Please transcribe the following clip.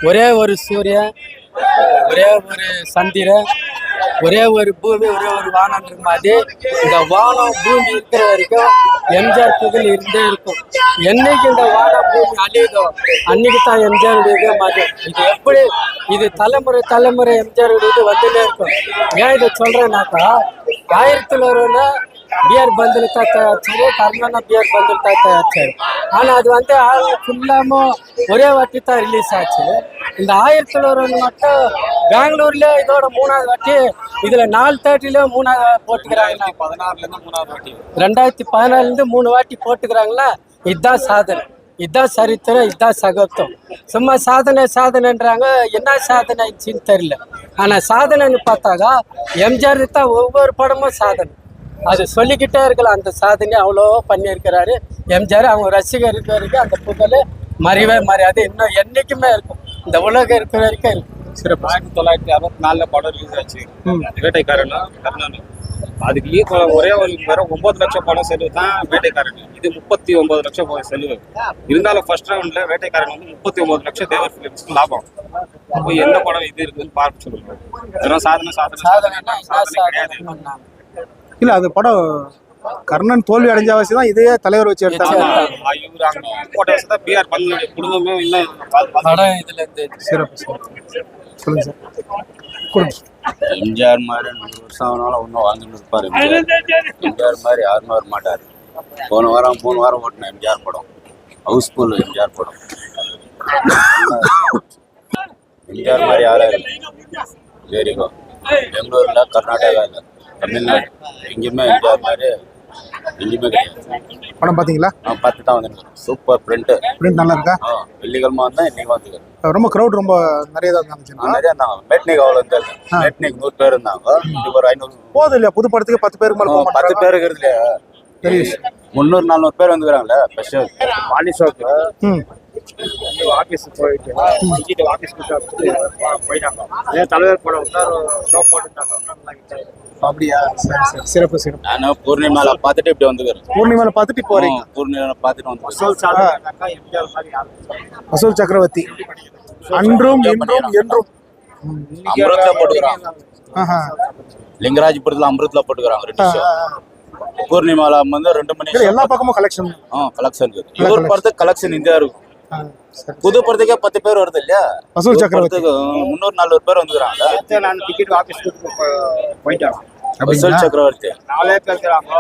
ஒரே ஒரு சூரியன், ஒரே ஒரு சந்திரன், ஒரே ஒரு பூமி, ஒரே ஒரு வானம் மாதிரி இந்த வானம் பூமி இருக்கிற வரைக்கும் எம்ஜிஆர் புகழ் இருந்தே இருக்கும். என்னைக்கு இந்த வானம் பூமி அழியுதோ அன்னைக்கு தான் எம்ஜிஆருடைய மாதிரி. இது எப்படி இது தலைமுறை தலைமுறை எம்ஜிஆருடைய இது வந்துட்டே இருக்கும். ஏன் இதை சொல்றேன்னாக்கா 1901 பிஆர் பந்தில் தான் தயாரிச்சாரு, கர்நாடகா பிஆர் பந்தில் தான் தயாரிச்சாரு. ஆனால் அது வந்து ஃபுல்லாம ஒரே வாட்டி தான் ரிலீஸ் ஆச்சு. இந்த 1901 மட்டும் பெங்களூர்ல இதோட 3வது வாட்டி, இதுல 430 3வது போட்டுக்கிறாங்க. 2014 3 வாட்டி போட்டுக்கிறாங்களா. இதுதான் சாதனை, இதுதான் சரித்திரம், இதுதான் சகத்துவம். சும்மா சாதனைன்றாங்க, என்ன சாதனைன்னு தெரியல. ஆனா சாதனைன்னு பார்த்தாக்கா எம்ஜிஆர் தான் ஒவ்வொரு படமும் சாதனை. அது சொல்லிக்கிட்டே இருக்கலாம். அந்த சாதனை அவ்வளோ பண்ணியிருக்கிறாரு எம்ஜிஆர். அவங்க ரசிகர் இருக்கிற வரைக்கும் அந்த புகழ் மறைவே மறையாது, இன்னும் என்னைக்குமே இருக்கும். இந்த உலகம் இருக்கிற வரைக்கும் இருக்கும். சிறப்பு. 1964 படம் ரிலீஸ் ஆச்சு, வேட்டைக்காரன் கர்ணன். அதுக்கு ஒரே ஒரு 9 லட்சம் படம் செலவு தான் வேட்டைக்காரன். இது 39 லட்சம் செலவு. இருந்தாலும் ஃபர்ஸ்ட் ரவுண்ட்ல வேட்டைக்காரன் வந்து 39 லட்சம் தேவர் ஃபிலிம்ஸ்க்கு லாபம். அப்போ எந்த படம் இது இருக்குன்னு பார்க்க சொல்லுங்க. இதெல்லாம் சாதனை கிடையாது. இல்ல அது படம் கர்ணன் தோல்வி அடைஞ்ச அவசியம் தான் இதே தலைவர் வச்சு எடுத்தாங்க. குடும்பமே சிறப்பு. சொல்லுங்க சார். எம்ஜிஆர் மாதிரி 100 வருஷம் ஆனாலும் இன்னும் வாழ்ந்துட்டு இருப்பாரு. எம்ஜிஆர் மாதிரி யாருமே வர மாட்டார். போன வாரம் 3 வாரம் ஓட்டின எம்ஜிஆர் படம், ஹவுஸ்ஃபுல் எம்ஜிஆர் படம். எம்ஜிஆர் மாதிரி யாரும் சரிங்க. பெங்களூர்ல, கர்நாடகாவில், தமிழ்நாடு எங்கேயுமே எம்ஜிஆர் மாதிரி எங்கேயுமே கிடையாது. படம் பார்த்தீங்களா? பார்த்து தான் வந்துருக்கேன். சூப்பர் பிரிண்ட் நல்லா இருக்கா? வெள்ளிக்கிழமை வந்தா இன்னைக்கு வந்துருக்கேன். ரொம்ப க்ரௌட் ரொம்ப நிறைய தான் இருந்துச்சு. நிறைய இருந்தாங்க. மேட்னிக் அவ்வளோ இருந்தாங்க. மேட்னிக் 100 பேர் இருந்தாங்க. இது ஒரு 500 போதும் இல்லையா? புது படத்துக்கு 10 பேருக்கு மேலே 10 பேர் இருக்கிறது இல்லையா? 300-400 பேர் வந்துக்கிறாங்களே. ஸ்பெஷல் மாலி ஷோக்கு ஆஃபீஸ் போயிட்டு ஆஃபீஸ் போயிட்டாங்க. தலைவர் படம் ஷோ போட்டுட்டாங்க. அப்படியா? சரி. சிறப்பு. நான் பூர்ணிமால பார்த்துட்டு இப்படி வந்துக்கிறேன். பூர்ணிமால பார்த்துட்டு இப்போ வரீங்க? பூர்ணிமால பார்த்துட்டு வந்து அசோல் சக்கரவர்த்தி அன்றும் இன்றும் என்றும் அமிர்தத்துல போட்டுக்கிறாங்க. லிங்கராஜபுரத்துல அமிர்தத்துல போட்டுக்கிறாங்க 2 ஷோ. பூர்ணிமால வந்து 2 மணி எல்லா பக்கமும் கலெக்ஷன் இருக்கு. இவர் படத்துக்கு கலெக்ஷன் இந்தியா இருக்கும். புது படத்துக்கே 10 பேர் வருது இல்லையா? அசோல் சக்கரவர்த்திக்கு 300-400 பேர் வந்துக்கிறாங்க. நான் டிக்கெட் ஆஃபீஸ் போயிட்டாங்க. அசோல் சக்கரவர்த்தி 4 பேர் இருக்கிறாங்க.